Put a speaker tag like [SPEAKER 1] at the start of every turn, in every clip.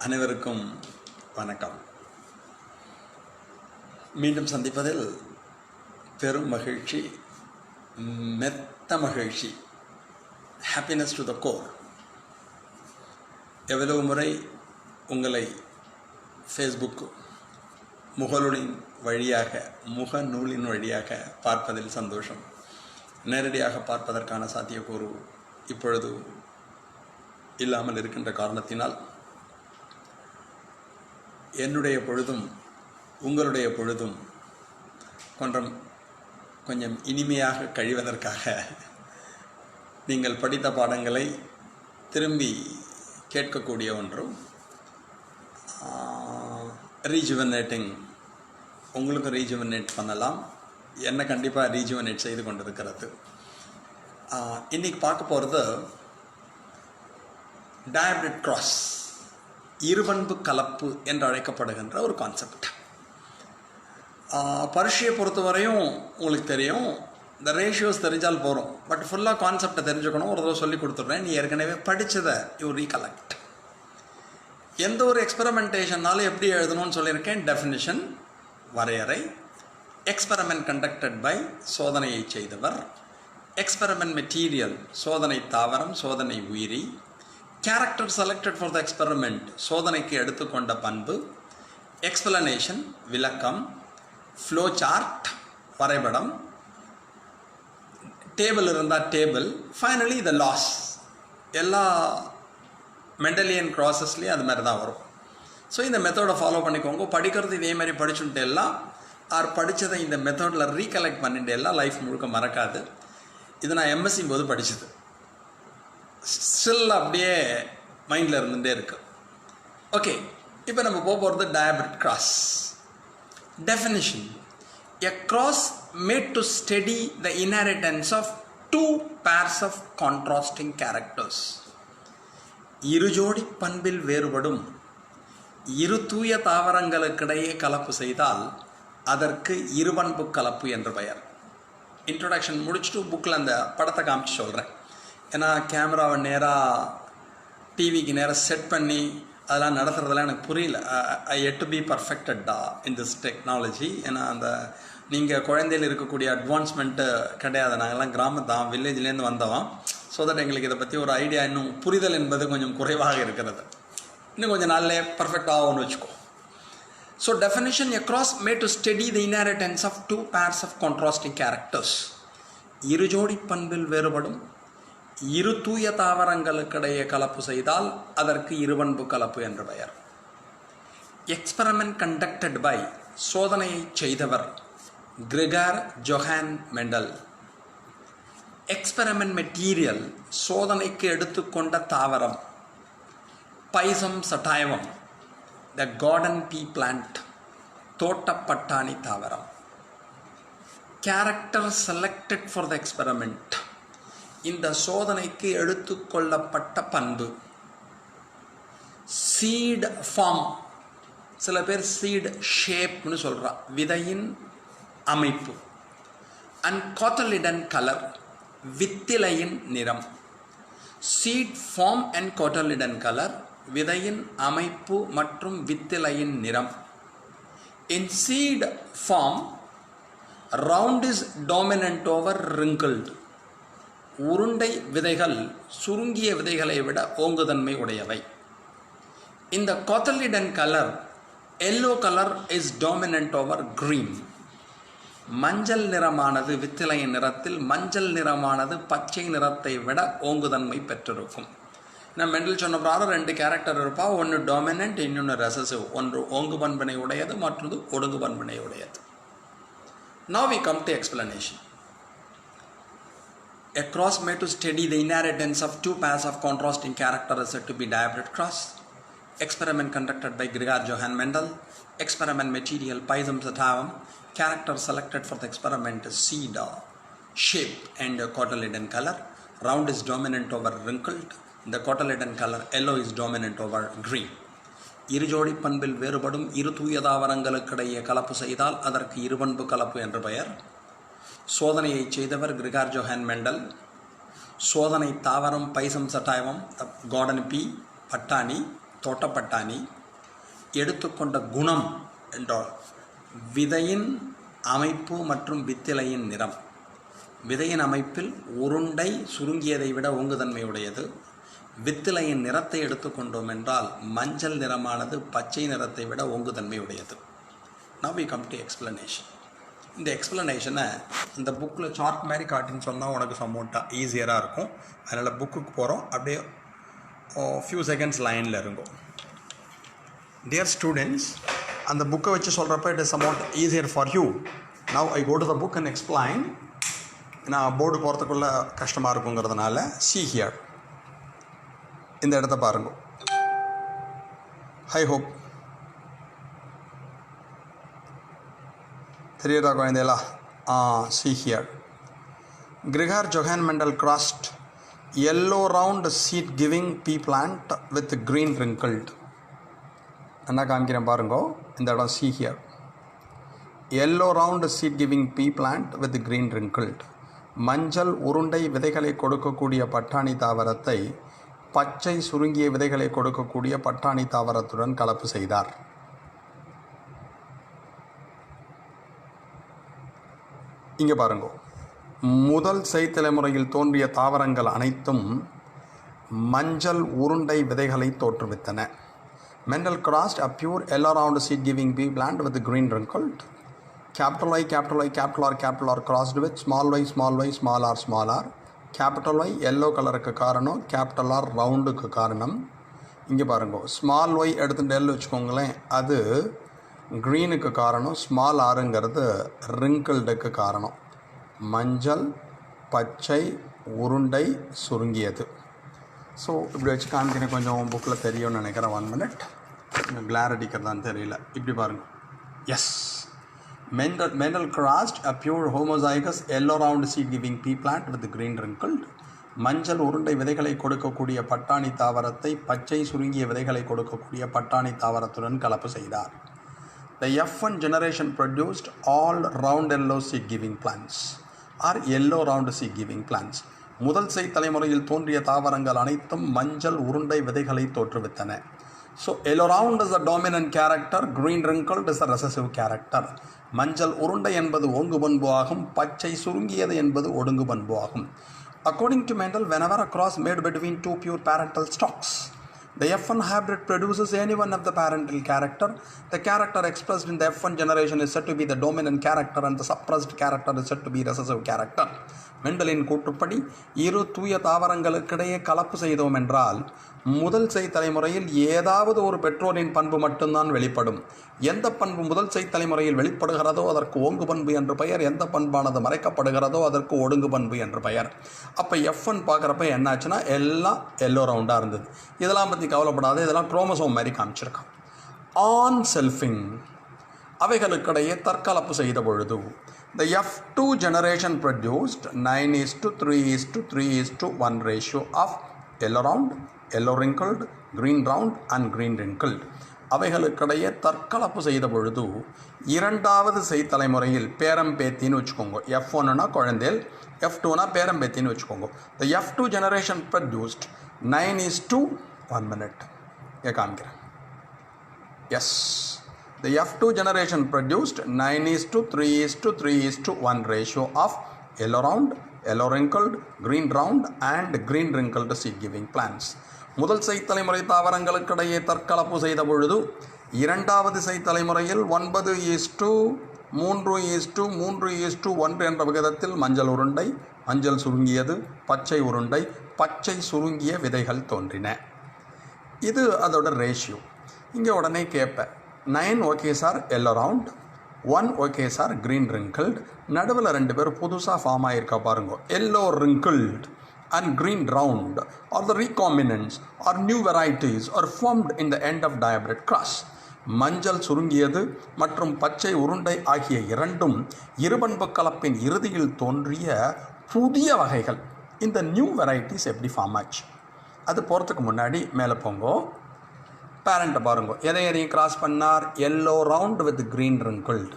[SPEAKER 1] அனைவருக்கும் வணக்கம். மீண்டும் சந்திப்பதில் பெரும் மகிழ்ச்சி, மெத்த மகிழ்ச்சி, ஹாப்பினஸ் டு த கோர். எவ்வளவு முறை உங்களை ஃபேஸ்புக் முகநூலின் வழியாக பார்ப்பதில் சந்தோஷம். நேரடியாக பார்ப்பதற்கான சாத்தியக்கூறு இப்பொழுது இல்லாமல் இருக்கின்ற காரணத்தினால் என்னுடைய பொழுதும் உங்களுடைய பொழுதும் கொஞ்சம் இனிமையாக கழிவதற்காக நீங்கள் படித்த பாடங்களை திரும்பி கேட்கக்கூடிய ஒன்றும் ரீஜுவனேட்டிங், உங்களுக்கு ரீஜுவனேட் பண்ணலாம், என்ன கண்டிப்பாக ரீஜுவனேட் செய்து கொண்டிருக்கிறது. இன்றைக்கி பார்க்க போகிறது டயப்ரிட் கிராஸ், இருபண்பு கலப்பு என்று அழைக்கப்படுகின்ற ஒரு கான்செப்ட். பரீட்சையை பொறுத்தவரையும் உங்களுக்கு தெரியும், இந்த ரேஷியோஸ் தெரிஞ்சால் போகிறோம், பட் ஃபுல்லாக கான்செப்டை தெரிஞ்சுக்கணும். ஒரு தடவை சொல்லி கொடுத்துட்றேன், நீ ஏற்கனவே படித்ததை யூ ரீகலெக்ட். எந்த ஒரு எக்ஸ்பெரிமெண்டேஷன்னாலும் எப்படி எழுதணும்னு சொல்லியிருக்கேன். டெஃபினிஷன், வரையறை, எக்ஸ்பெரிமெண்ட் கண்டக்டட் பை, சோதனையை செய்தவர், எக்ஸ்பெரிமெண்ட் மெட்டீரியல், சோதனை தாவரம், சோதனை உயிரி, character selected for the experiment, சோதனைக்கு எடுத்துக்கொண்ட பண்பு, எக்ஸ்பிளனேஷன், விளக்கம், ஃப்ளோ சார்ட், வரைபடம், டேபிள் இருந்தால் டேபிள், ஃபைனலி த லாஸ். எல்லா மெண்டலியன் க்ராசஸ்லேயும் அது மாதிரி தான் வரும். ஸோ இந்த மெத்தடை ஃபாலோ பண்ணிக்கோங்க. படிக்கிறது இதே மாதிரி படிச்சுட்டு எல்லாம் படித்ததை இந்த மெத்தடில் ரீகலெக்ட் பண்ணிட்டு எல்லாம் லைஃப் முழுக்க மறக்காது. இது நான் எம்எஸ்சி போது படித்தது, ஸ்டில் அப்படியே மைண்டில் இருந்துகிட்டே இருக்கு. ஓகே, இப்போ நம்ம போகிறது dihybrid cross. Definition: a cross made to study the inheritance of two pairs of contrasting characters. இரு ஜோடி பண்பில் வேறுபடும் இரு தூய தாவரங்களுக்கிடையே கலப்பு செய்தால் அதற்கு இருபண்பு கலப்பு என்று பெயர். இன்ட்ரொடக்ஷன் முடிச்சுட்டு புக்கில் அந்த படத்தை காமிச்சு சொல்கிறேன். ஏன்னா கேமராவை நேராக டிவிக்கு நேராக செட் பண்ணி அதெல்லாம் நடத்துகிறதெல்லாம் எனக்கு புரியல. ஐ எட் டு பி பர்ஃபெக்டடா இன் திஸ் டெக்னாலஜி. ஏன்னா அந்த நீங்கள் குழந்தையில் இருக்கக்கூடிய அட்வான்ஸ்மெண்ட்டு கிடையாது. நாங்கள்லாம் கிராமத்தான், வில்லேஜ்லேருந்து வந்தோம். ஸோ தட் எங்களுக்கு இதை பற்றி ஒரு ஐடியா, இன்னும் புரிதல் என்பது கொஞ்சம் குறைவாக இருக்கிறது. இன்னும் கொஞ்சம் நாளிலே பர்ஃபெக்ட் ஆகும்னு வச்சுக்கோ. So definition: a cross made to study the inheritance of two pairs of contrasting characters. இரு ஜோடி பண்பில் வேறுபடும் இரு தூய தாவரங்களுக்கிடையே கலப்பு செய்தால் அதற்கு இருபண்பு கலப்பு என்று பெயர். எக்ஸ்பெரிமெண்ட் கண்டக்டட் பை, சோதனையை செய்தவர் கிரெகார் ஜொஹான் மெண்டல். எக்ஸ்பெரிமெண்ட் மெட்டீரியல், சோதனைக்கு எடுத்துக்கொண்ட தாவரம் பைசம் சட்டாயவம், த கார்டன் பீ பிளான்ட், தோட்டப்பட்டாணி தாவரம். Character selected for the experiment, இந்த சோதனைக்கு எடுத்துக்கொள்ளப்பட்ட பண்பு. சீட் ஃபார்ம், சில பேர் சீட் ஷேப்னு சொல்கிறா, விதையின் அமைப்பு. அண்ட் கோட்டலிடன் கலர், வித்திலையின் நிறம். Seed form and cotyledon colour, விதையின் அமைப்பு மற்றும் வித்திலையின் நிறம். In seed form, round is dominant over wrinkled. உருண்டை விதைகள் சுருங்கிய விதைகளை விட ஓங்குதன்மை உடையவை. இந்த cotyledon colour, yellow colour is dominant over green. மஞ்சள் நிறமானது, வித்திலையின் நிறத்தில் மஞ்சள் நிறமானது பச்சை நிறத்தை விட ஓங்குதன்மை பெற்றிருக்கும். நான் மெண்டல் சொன்ன பிராரம் ரெண்டு கேரக்டர் இருப்பா, ஒன்று டாமினன்ட், இன்னொன்று ரெசசிவ். ஒன்று ஓங்கு பண்பினை உடையது, மற்றொன்று ஒடுங்கு பண்பினை உடையது. Now we come to explanation. A cross made to study the inheritance of two pairs of contrasting characters is said to be dihybrid cross. Experiment conducted by Gregor Johann Mendel. Experiment material Pisum sativum. Character selected for the experiment is seed shape and cotyledon color. Round is dominant over wrinkled. The cotyledon color yellow is dominant over green. இரு ஜோடி பண்பில் வேறுபடும் இரு தூய தாவரங்களுக்கிடையே கலப்பு செய்தால் அதற்கு இருபண்பு கலப்பு என்று பெயர். சோதனையை செய்தவர் கிரெகார் ஜொஹான் மெண்டல். சோதனை தாவரம் பைசம் சட்டாயவம், கார்டன் பீ, பட்டாணி, தோட்டப்பட்டாணி எடுத்துக்கொண்ட குணம் என்றால் விதையின் அமைப்பு மற்றும் வித்திலையின் நிறம். விதையின் அமைப்பில் உருண்டை சுருங்கியதை விட ஓங்குதன்மையுடையது. வித்திலையின் நிறத்தை எடுத்துக்கொண்டோம் என்றால் மஞ்சள் நிறமானது பச்சை நிறத்தை விட ஓங்குதன்மையுடையது. Now we come to explanation. இந்த எக்ஸ்ப்ளனேஷனை இந்த புக்கில் சார்ட் மாதிரி காட்டின்னு சொன்னால் உனக்கு சமோட்டாக ஈஸியராக இருக்கும். அதனால் புக்குக்கு போகிறோம். அப்படியே ஃபியூ செகண்ட்ஸ் லைனில் இருக்கும். டியர் ஸ்டூடெண்ட்ஸ், அந்த புக்கை வச்சு சொல்கிறப்ப it is somewhat easier for you. Now I go to the book and explain. நான் போர்டு போகிறதுக்குள்ளே கஷ்டமாக இருக்குங்கிறதுனால see here. இந்த இடத்த பாருங்க. ஐ ஹோப் தெரியுதா குழந்தைகளா? see here. Gregor Johann Mendel crossed yellow round seed giving pea plant with green wrinkled. என்ன காமிக்கிறேன் பாருங்க. இந்த இடம் see here. Yellow round seed giving pea plant with green wrinkled. மஞ்சள் உருண்டை விதைகளை கொடுக்கக்கூடிய பட்டாணி தாவரத்தை பச்சை சுருங்கிய விதைகளை கொடுக்கக்கூடிய பட்டாணி தாவரத்துடன் கலப்பு செய்தார். இங்கே பாருங்க. முதல் செய்தலைமுறையில் தோன்றிய தாவரங்கள் அனைத்தும் மஞ்சள் உருண்டை விதைகளை தோற்றுவித்தன. Mendel crossed a pure yellow round seed giving pea plant with green wrinkled. Capital Y, capital Y, capital R, capital R crossed with small y, small y, small r, small r. Capital Y yellow கலருக்கு காரணம், capital R ரவுண்டுக்கு காரணம். இங்கே பாருங்க, small Y எடுத்துட்டு L வச்சுக்கோங்களேன், அது க்ரீனுக்கு காரணம். Small ஆருங்கிறது ரிங்கிள்டுக்கு காரணம். மஞ்சள் பச்சை உருண்டை சுருங்கியது. ஸோ இப்படி வச்சு காமிக்கிறேன். கொஞ்சம் புக்கில் தெரியும்னு நினைக்கிறேன். 1 minute. கிளார் அடிக்கிறதான்னு தெரியல. இப்படி பாருங்கள். Yes, Mendel crossed a pure homozygous yellow round seed giving pea plant with green wrinkled. மஞ்சள் உருண்டை விதைகளை கொடுக்கக்கூடிய பட்டாணி தாவரத்தை பச்சை சுருங்கிய விதைகளை கொடுக்கக்கூடிய பட்டாணி தாவரத்துடன் கலப்பு செய்தார். The F1 generation produced all round yellow seed giving plants or yellow round seed giving plants. முதல் செய் தலைமுறையில் தோன்றிய தாவரங்கள் அனைத்தும் மஞ்சள் உருண்டை விதைகளை தோற்றுவித்தன. So yellow round is the dominant character, green wrinkled is the recessive character. மஞ்சள் உருண்டை என்பது ஓங்கு பண்பு ஆகும், பச்சை சுருங்கியது என்பது ஒடுங்கு பண்பு ஆகும். According to Mendel, whenever a cross made between two pure parental stocks, the F1 hybrid produces any one of the parental character. The character expressed in the F1 generation is said to be the dominant character and the suppressed character is said to be recessive character. மெண்டலின் கூற்றுப்படி இரு தூய தாவரங்களுக்கிடையே கலப்பு செய்தோம் என்றால் முதல் செய் தலைமுறையில் ஏதாவது ஒரு பெற்றோரின் பண்பு மட்டும்தான் வெளிப்படும். எந்த பண்பு முதல் செய் தலைமுறையில் வெளிப்படுகிறதோ அதற்கு ஓங்கு பண்பு என்று பெயர். எந்த பண்பானது மறைக்கப்படுகிறதோ அதற்கு ஒடுங்கு பண்பு என்று பெயர். அப்போ F1 பார்க்குறப்ப என்னாச்சுன்னா எல்லாம் எல்லோ ரவுண்டாக இருந்தது. இதெல்லாம் பற்றி கவலைப்படாது, இதெல்லாம் குரோமோசோம் மாதிரி காமிச்சிருக்கான். ஆன் செல்ஃபிங் அவைகளுக்கிடையே தற்கலப்பு செய்த பொழுது the F2 generation produced 9:3:3:1 ratio of yellow round, yellow wrinkled, green round and green wrinkled. அவைகளுக்கிடையே தற்கலப்பு செய்த பொழுது இரண்டாவது செய் தலைமுறையில் பேரம்பேத்தின்னு வச்சுக்கோங்க. F1னா குழந்தைகள், F2னா பேரம்பேத்தின்னு வச்சுக்கோங்க. the F2 generation produced 9:1 minute. காமிக்கிறேன். Yes, the F2 generation produced 9:3:3:1 ratio of yellow round, yellow wrinkled, green round and green wrinkled seed giving plants. முதல் செய் தலைமுறை தாவரங்களுக்கிடையே தற்கலப்பு செய்த பொழுது இரண்டாவது செய் தலைமுறையில் 9:3:3:1 என்ற விகிதத்தில் மஞ்சள் உருண்டை, மஞ்சள் சுருங்கியது, பச்சை உருண்டை, பச்சை சுருங்கிய விதைகள் தோன்றின. இது அதோட ரேஷியோ. இங்கே உடனே கேட்பேன், 9 okay sir yellow round, 1 okay sir green wrinkled, நடுவில் 2 பேர் புதுசாக ஃபார்ம் ஆகியிருக்கா பாருங்க. Yellow wrinkled and green round or the recombinants or new varieties are formed in the end of dihybrid cross. மஞ்சள் சுருங்கியது மற்றும் பச்சை உருண்டை ஆகிய இரண்டும் இருபண்பு கலப்பின் இறுதியில் தோன்றிய புதிய வகைகள். இந்த நியூ வெரைட்டிஸ் எப்படி ஃபார்ம் ஆச்சு அது போகிறதுக்கு முன்னாடி மேலே போங்கோ. பேரண்ட்டை பாருங்க, எதையும் கிராஸ் பண்ணார். Yellow round with green wrinkled.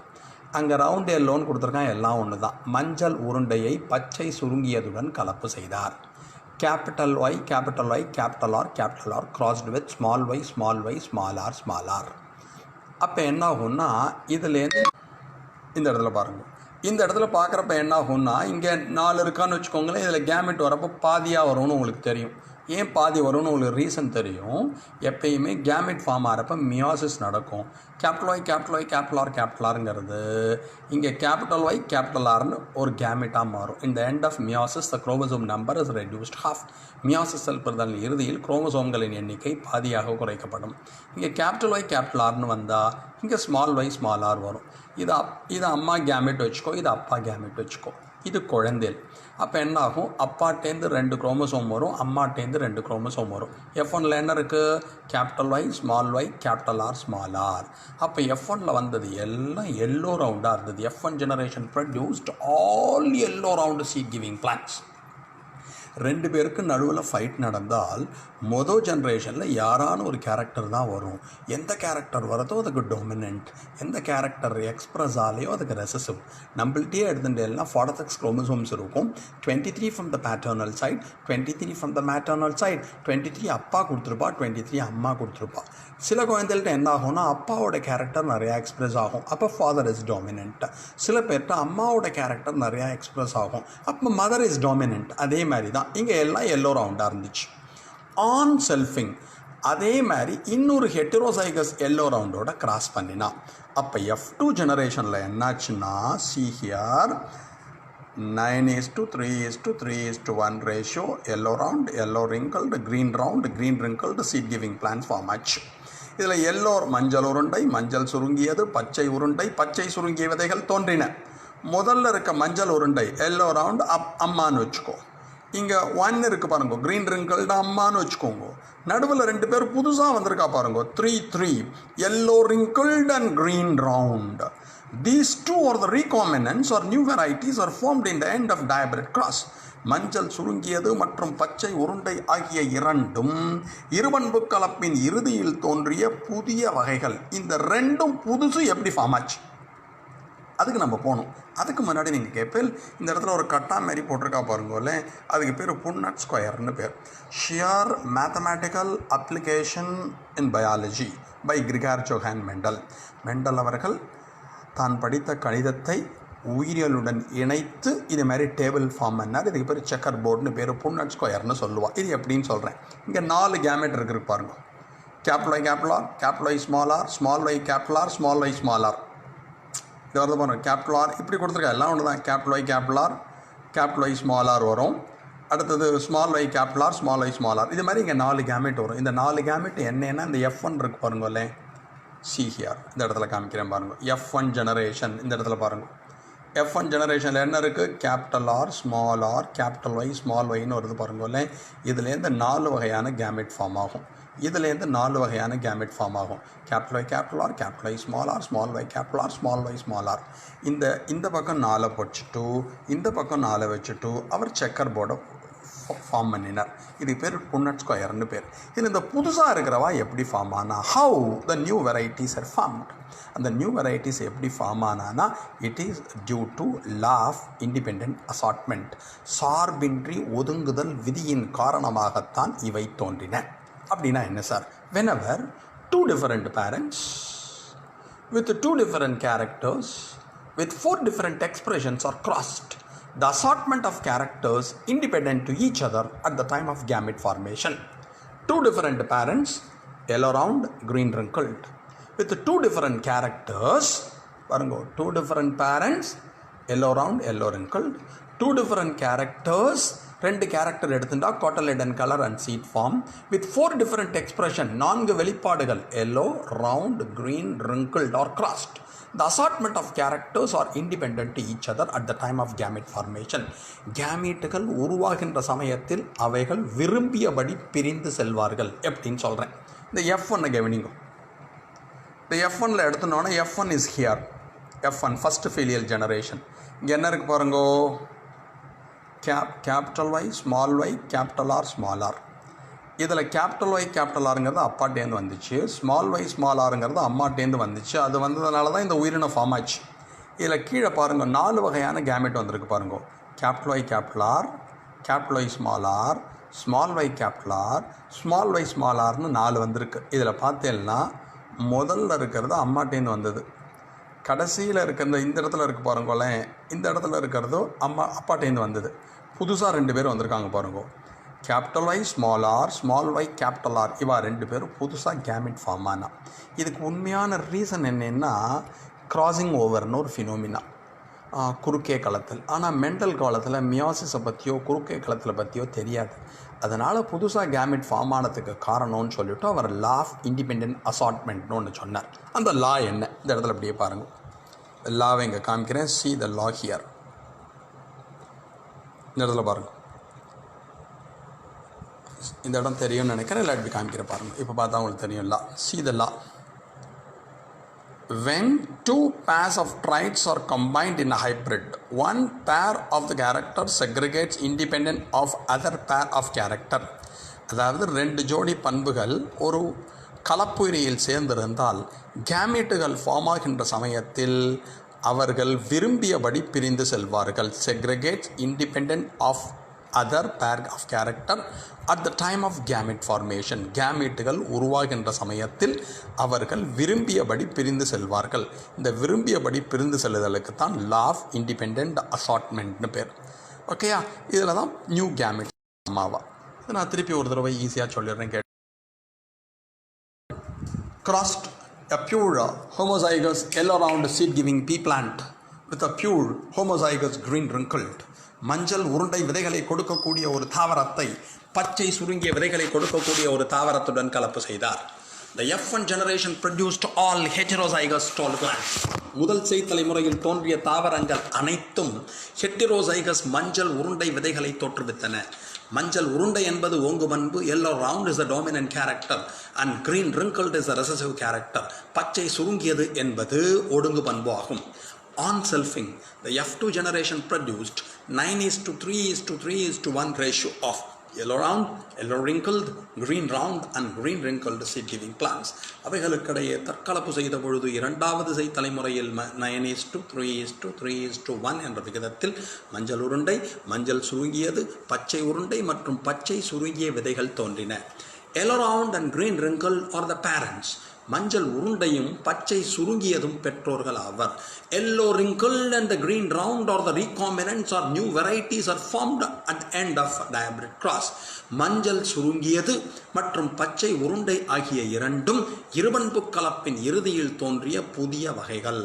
[SPEAKER 1] அங்கே ரவுண்ட் எல்லோன்னு கொடுத்துருக்கான், எல்லாம் ஒன்று தான். மஞ்சள் உருண்டையை பச்சை சுருங்கியதுடன் கலப்பு செய்தார். capital Y, capital I, capital R crossed with small y, small r. அப்போ என்ன ஆகும்னா இதுலேருந்து இந்த இடத்துல பாருங்கள், இந்த இடத்துல பார்க்குறப்ப என்ன ஆகும்னா இங்கே 4 இருக்கான்னு வச்சுக்கோங்களேன். இதில் கேமெட் வரப்போ பாதியாக வரும்னு உங்களுக்கு தெரியும். ஏன் பாதி வரும்னு உங்களுக்கு ரீசன் தெரியும். எப்பயுமே கேமெட் ஃபார்ம் ஆகிறப்ப மியாசிஸ் நடக்கும். கேபிட்டல் ஒய் கேபிட்டல் ஆருங்கிறது இங்கே கேபிட்டல் ஒய் கேபிட்டல் ஆர்னு ஒரு கேமெட்டாக மாறும். இந்த end of meiosis the chromosome number is reduced half. Meiosis செல்பிறதல் இறுதியில் குரோமோசோம்களின் எண்ணிக்கை பாதியாக குறைக்கப்படும். இங்கே கேபிட்டல் ஒய் கேபிட்டல் ஆர்னு வந்தால் இங்கே ஸ்மால் ஒய் ஸ்மால் ஆர் வரும். இது அம்மா கேமெட் வச்சுக்கோ, இது அப்பா கேமெட் வச்சுக்கோ, இது குழந்தைகள். அப்போ என்ன ஆகும், அப்பாட்டேந்து 2 குரோமோசோம் வரும், அம்மாட்டேந்து 2 குரோமோசோம் வரும். F1ல் என்ன இருக்குது, capital Y small Y capital R small R. அப்போ F1ல் வந்தது எல்லாம் எல்லோ ரவுண்டாக இருந்தது. F1 generation produced all yellow round seed giving plants. 2 பேருக்கு நடுவில் ஃபைட் நடந்தால் மொதல் ஜென்ரேஷனில் யாரான ஒரு கேரக்டர் தான் வரும். எந்த கேரக்டர் வரதோ அதுக்கு டொமினன்ட், எந்த கேரக்டர் எக்ஸ்ப்ரெஸ் ஆலையோ அதுக்கு ரெசசிவ். நம்மள்கிட்டயே எடுத்துட்டேன்னா 46 குரோமோசோம்ஸ் இருக்கும். 23 from the paternal side, 23 from the maternal side. 23 அப்பா கொடுத்துருப்பா, 23 அம்மா கொடுத்துருப்பா. சில குழந்தைகள்கிட்ட என்ன ஆகும்னா அப்பாவோட கேரக்டர் நிறையா எக்ஸ்ப்ரெஸ் ஆகும், அப்போ ஃபாதர் இஸ் டாமினன்ட். சில பேர்கிட்ட அம்மாவோட கேரக்டர் நிறையா எக்ஸ்ப்ரெஸ் ஆகும், அப்போ மதர் இஸ் டாமினன்ட். அதே மாதிரி தான் இங்கே எல்லாம் எல்லோ ரவுண்டாக இருந்துச்சு. ஆன் செல்ஃபிங் அதே மாதிரி இன்னொரு ஹெட்டரோசைகஸ் எல்லோ ரவுண்டோட கிராஸ் பண்ணினா அப்போ F2 ஜெனரேஷனில் என்னாச்சுன்னா see here 9:3:3:1 ratio yellow round yellow wrinkled green round green wrinkled seed giving plants form ஆச்சு. இதில் எல்லோ மஞ்சள் உருண்டை மஞ்சள் சுருங்கியது, பச்சை உருண்டை பச்சை சுருங்கிய விதைகள் தோன்றின. முதல்ல இருக்க மஞ்சள் உருண்டை எல்லோ ரவுண்ட் அம்மான்னு வச்சுக்கோ. இங்கே 1 இருக்குது பாருங்க, க்ரீன் ரிங்கிள்டு அம்மான்னு வச்சுக்கோங்க. நடுவில் 2 பேர் புதுசாக வந்திருக்கா பாருங்க, 3 yellow wrinkled and green round. These two are the recombinants or new varieties are formed in the end of dihybrid cross. மஞ்சள் சுருங்கியது மற்றும் பச்சை உருண்டை ஆகிய இரண்டும் இருபண்பு கலப்பின் இறுதியில் தோன்றிய புதிய வகைகள். இந்த 2ம் புதுசு எப்படி ஃபார்ம் ஆச்சு அதுக்கு நம்ம போகணும். அதுக்கு முன்னாடி நீங்கள் கேட்பேன், இந்த இடத்துல ஒரு கட்டா மாரி போட்டிருக்கா பாருங்கோல்ல, அதுக்கு பேர் புன்னட் ஸ்கொயர்னு பேர். Sheer mathematical application in biology by Gregor Johann Mendel. Mendel அவர்கள் தான் படித்த கணிதத்தை உயிரியலுடன் இணைத்து இது மாதிரி டேபிள் ஃபார்ம் பண்ணார். இதுக்கு பேர் செக்கர் போர்டுன்னு பேர், புன்னட் ஸ்கொயர்னு சொல்லுவாள். இது எப்படின்னு சொல்கிறேன். இங்கே 4 கேமெட் இருக்குது பாருங்க, capital Y capital R, capital Y small R, small Y capital R, small Y small R. இது வரது பாருங்கள், கேபிட்டல் ஆர் இப்படி கொடுத்துருக்கா, எல்லாம் ஒன்று தான். Capital Y capital R, capital Y small R வரும். அடுத்தது small Y capital R, small Y small R. இது மாதிரி இங்கே 4 கேமெட் வரும். இந்த 4 கேமெட் என்னென்னா இந்த F1 இருக்குது பாருங்கல்லே, சி ஹியர் இந்த இடத்துல காமிக்கிறேன் பாருங்கள். F1 ஜெனரேஷன் இந்த இடத்துல பாருங்கள். F1 ஜெனரேஷனில் என்ன இருக்குது, capital R small R capital Y small ஒய்னு வருது பாருங்கல்ல. இதுலேருந்து 4 வகையான கேமெட் ஃபார்ம் ஆகும். இதுலேருந்து 4 வகையான கேமெட் ஃபார்ம் ஆகும். Capital Y capital R, capital Y small R, small Y capital R, small Y small R. இந்த பக்கம் 4 வச்சுட்டு இந்த பக்கம் 4 வச்சுட்டு அவர் செக்கர் போர்டை ஃபார்ம் பண்ணினார். இதுக்கு பேர் புன்னட் ஸ்கொயர்னு பேர். இதில் இந்த புதுசாக இருக்கிறவா எப்படி ஃபார்ம் ஆனா, how the new varieties are formed. அந்த நியூ வெரைட்டிஸ் எப்படி ஃபார்ம் ஆனானா, it is due to law of independent assortment. சார்பின்றி ஒதுங்குதல் விதியின் காரணமாகத்தான் இவை தோன்றின. அப்படின்னா என்ன sir, whenever 2 different parents with 2 different characters with 4 different expressions are crossed, the assortment of characters independent to each other at the time of gamete formation. 2 different parents, yellow round, green wrinkled, with 2 different characters. Parango, 2 different parents, yellow round, yellow wrinkled, 2 different characters. 2 character எடுத்துட்டா cotyledon colour and seed form with 4 different expression, 4 வெளிப்பாடுகள், yellow round green wrinkled are crossed. The assortment of characters are independent to each other at the time of gamete formation. கேமீட்டுகள் உருவாகின்ற சமயத்தில் அவைகள் விரும்பியபடி பிரிந்து செல்வார்கள் எப்படின்னு சொல்கிறேன். இந்த F1 கவனிங்க. இந்த F1ல் எடுத்துனோன்னா F1 is here. F1 first filial generation. இங்கே என்ன இருக்குது பாருங்கோ, capital Y small Y capital R small R. இதில் கேபிட்டல் ஒய் கேபிட்டல் ஆருங்கிறது அப்பாட்டேந்து வந்துச்சு, ஸ்மால் ஒய் ஸ்மால் ஆருங்கிறது அம்மாட்டேந்து வந்துச்சு. அது வந்ததுனால தான் இந்த உயிரினம் ஃபார்ம் ஆச்சு. இதில் கீழே பாருங்கள் 4 வகையான கேமெட் வந்திருக்கு பாருங்க. Capital Y capital R, capital Y small R, small y capital R, small y small ஆர்னு 4 வந்திருக்கு. இதில் பார்த்தேன்னா முதல்ல இருக்கிறது அம்மாட்டேன்னு வந்தது, கடைசியில் இருக்கிற இந்த இடத்துல இருக்க பாருங்களேன், இந்த இடத்துல இருக்கிறதோ அப்பாட்டேந்து வந்தது. புதுசாக 2 பேர் வந்திருக்காங்க பாருங்க, capital Y small R, small y capital R. இவா 2 பேரும் புதுசாக கேமிட் ஃபார்ம் ஆனா. இதுக்கு உண்மையான ரீசன் என்னென்னா கிராசிங் ஓவர்னு ஒரு ஃபினோமினா, குறுக்கே களத்தில். ஆனால் மெண்டல் காலத்தில் மியாசிஸை பற்றியோ குறுக்கே களத்தில் பற்றியோ தெரியாது. அதனால் புதுசாக கேமிட் ஃபார்ம் ஆனதுக்கு காரணம்னு சொல்லிவிட்டு அவர் லா ஆஃப் இண்டிபெண்ட் அசார்ட்மெண்ட்னு ஒன்று சொன்னார். அந்த லா என்ன, இந்த இடத்துல அப்படியே பாருங்கள், லாவை இங்கே காமிக்கிறேன். சி த லா ஹியர், இந்த இடத்துல பாருங்கள். இந்த இடம் தெரியும்னு நினைக்கிறேன், இல்லை இப்படி காமிக்கிறேன் பாருங்கள். இப்போ பார்த்தா உங்களுக்கு தெரியும் law. See the law. When two pairs of traits are combined in a hybrid, one pair of the characters segregates independent of other pair of character. அதாவது 2 ஜோடி பண்புகள் ஒரு கலப்புயிரியில் சேர்ந்திருந்தால் கேமீட்டுகள் ஃபார்ம் ஆகின்ற சமயத்தில் அவர்கள் விரும்பியபடி பிரிந்து செல்வார்கள். Segregates independent of other pair of character at the time of gamete formation. கேமிட்டுகள் உருவாகின்ற சமயத்தில் அவர்கள் விரும்பியபடி பிரிந்து செல்வார்கள். இந்த விரும்பியபடி பிரிந்து செல்லுதலுக்கு தான் லா ஆஃப் இண்டிபெண்ட் அசார்ட்மெண்ட்னு பேர். ஓகேயா, இதில் தான் நியூ கேமிட் அம்மாவா. இதை நான் திருப்பி ஒரு தடவை ஈஸியாக சொல்லிடுறேன். Crossed a pure homozygous yellow-round seed-giving pea plant with a pure homozygous green wrinkled. மஞ்சள் உருண்டை விதைகளை கொடுக்கக்கூடிய ஒரு தாவரத்தை பச்சை சுருங்கிய விதைகளை கொடுக்கக்கூடிய ஒரு தாவரத்துடன் கலப்பு செய்தார். The F1 generation produced all heterozygous tall plants. முதல் செய் தலைமுறையில் தோன்றிய தாவரங்கள் அனைத்தும் ஹெட்டரோசைகஸ் மஞ்சள் உருண்டை விதைகளை தோற்றுவித்தன. மஞ்சள் உருண்டை என்பது ஓங்கு பண்பு, yellow round is the dominant character and green wrinkled is the recessive character. பச்சை சுருங்கியது என்பது ஒடுங்கு பண்பு ஆகும். On selfing, the F2 generation produced 9:3:3:1 ratio of yellow round, yellow wrinkled, green round and green wrinkled seed giving plants. அவைகளுக்கிடையே தற்கலப்பு செய்த பொழுது இரண்டாவது செய் தலைமுறையில் 9:3:3:1 என்ற விகிதத்தில் மஞ்சள் உருண்டை, மஞ்சள் சுருங்கியது, பச்சை உருண்டை மற்றும் பச்சை சுருங்கிய விதைகள் தோன்றின. Yellow round and green wrinkled are the parents. மஞ்சள் உருண்டையும் பச்சை சுருங்கியதும் பெற்றோர்கள் ஆவர். Yellow wrinkled and the green round or the recombinants or new varieties are formed at the end of dihybrid cross. மஞ்சள் சுருங்கியது மற்றும் பச்சை உருண்டை ஆகிய இரண்டும் இருபண்பு கலப்பின் இறுதியில் தோன்றிய புதிய வகைகள்.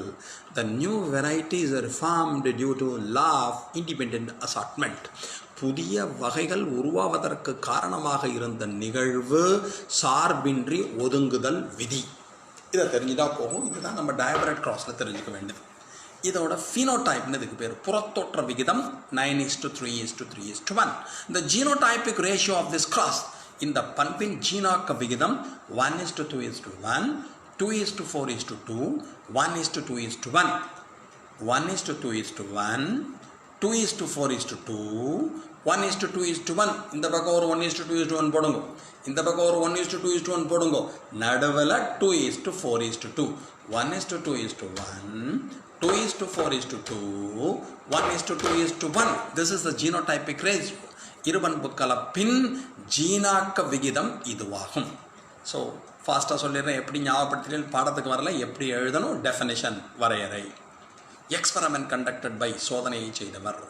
[SPEAKER 1] The new varieties are formed due to law of independent assortment. புதிய வகைகள் உருவாவதற்கு காரணமாக இருந்த நிகழ்வு சார்பின்றி ஒதுங்குதல் விதி. இதை தெரிஞ்சுதான் போகும். இதுதான் நம்ம டயபிரைட் கிராஸில் தெரிஞ்சுக்க வேண்டியது. இதோட ஃபினோடைப்னு இதுக்கு பேர். புறத்தோற்ற விகிதம் 9:3:3:1. இந்த genotypic ratio of this cross, இந்த பண்பின் ஜீனாக்க விகிதம் 1:2:1, 2:4:2, 1:2:1, 1:2:1, 2:4:2, 1:2:1. இந்த பக்கம் ஒரு 1:2:1 போடுங்க, இந்த பக்கம் ஒரு 1:2:1 போடுங்க, நடுவில் 2:4:2, 1:2:1, 2:4:2, 1:2:1. This is the genotypic ratio. இருபண்பு கலப்பின் ஜீனாக்க விகிதம் இதுவாகும். ஸோ ஃபாஸ்ட்டாக சொல்லிடுறேன், எப்படி ஞாபகப்படுத்தினால் பாடத்துக்கு வரல, எப்படி எழுதணும், டெஃபினிஷன் வரையறை. எக்ஸ்பெரிமெண்ட் கண்டக்டட் பை, சோதனையை செய்தவர்.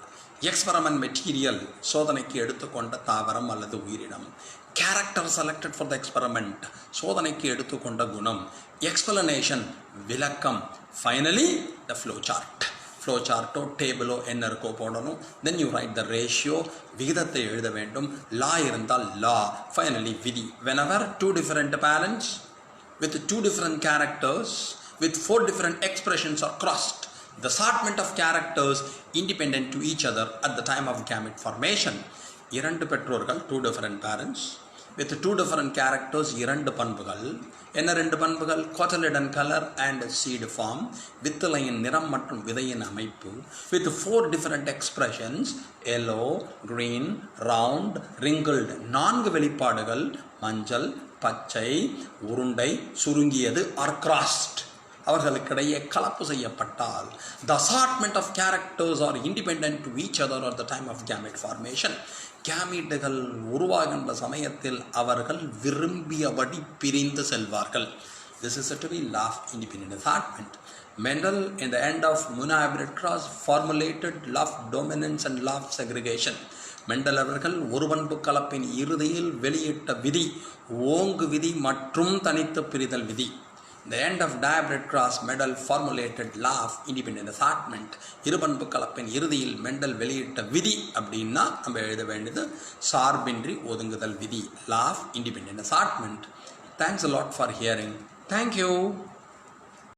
[SPEAKER 1] எக்ஸ்பெரிமெண்ட் மெட்டீரியல், சோதனைக்கு எடுத்துக்கொண்ட தாவரம் அல்லது உயிரினம். Character selected for the experiment, சோதனைக்கு எடுத்துக்கொண்ட குணம். எக்ஸ்பிளனேஷன், விளக்கம். Finally the flow chart. Flow சார்ட்டோ டேபிளோ என்ன இருக்கோ போடணும். Then you write the ratio, விகிதத்தை எழுத வேண்டும். லா இருந்தால் லா, ஃபைனலி விதி. whenever two different parents with two different characters with 4 different expressions are crossed, the assortment of characters independent to each other at the time of gamete formation. இரண்டு பெற்றோர்கள், 2 different parents with 2 different characters, இரண்டு பண்புகள். என்ன ரெண்டு பண்புகள்? cotyledon color and seed form, வித்துளையின் நிறம் மற்றும் விதையின் அமைப்பு. with 4 different expressions, yellow, green, round, wrinkled. 4 வெளிப்பாடுகள், மஞ்சள், பச்சை, உருண்டை, சுருங்கியது, or crossed. அவர்களுக்கிடையே கலப்பு செய்யப்பட்டால் the assortment of characters are independent to each other at the time of gamete formation. கேமீட்டுகள் உருவாகின்ற சமயத்தில் அவர்கள் விரும்பியபடி பிரிந்து செல்வார்கள். This is said to be law of independent assortment. Mendel, in the end of monohybrid cross, formulated law of dominance and law of segregation. Mendel அவர்கள் ஒரு பண்பு கலப்பின் இறுதியில் வெளியிட்ட விதி ஓங்கு விதி மற்றும் தனித்து பிரிதல் விதி. The end of Dihybrid cross, Mendel formulated law of independent assortment. இருபண்பு கலப்பின் இறுதியில் மெண்டல் வெளியிட்ட விதி அப்படின்னா நம்ம எழுத வேண்டியது சார்பின்றி ஒதுங்குதல் விதி, law of independent assortment. Thanks a lot for hearing. Thank you.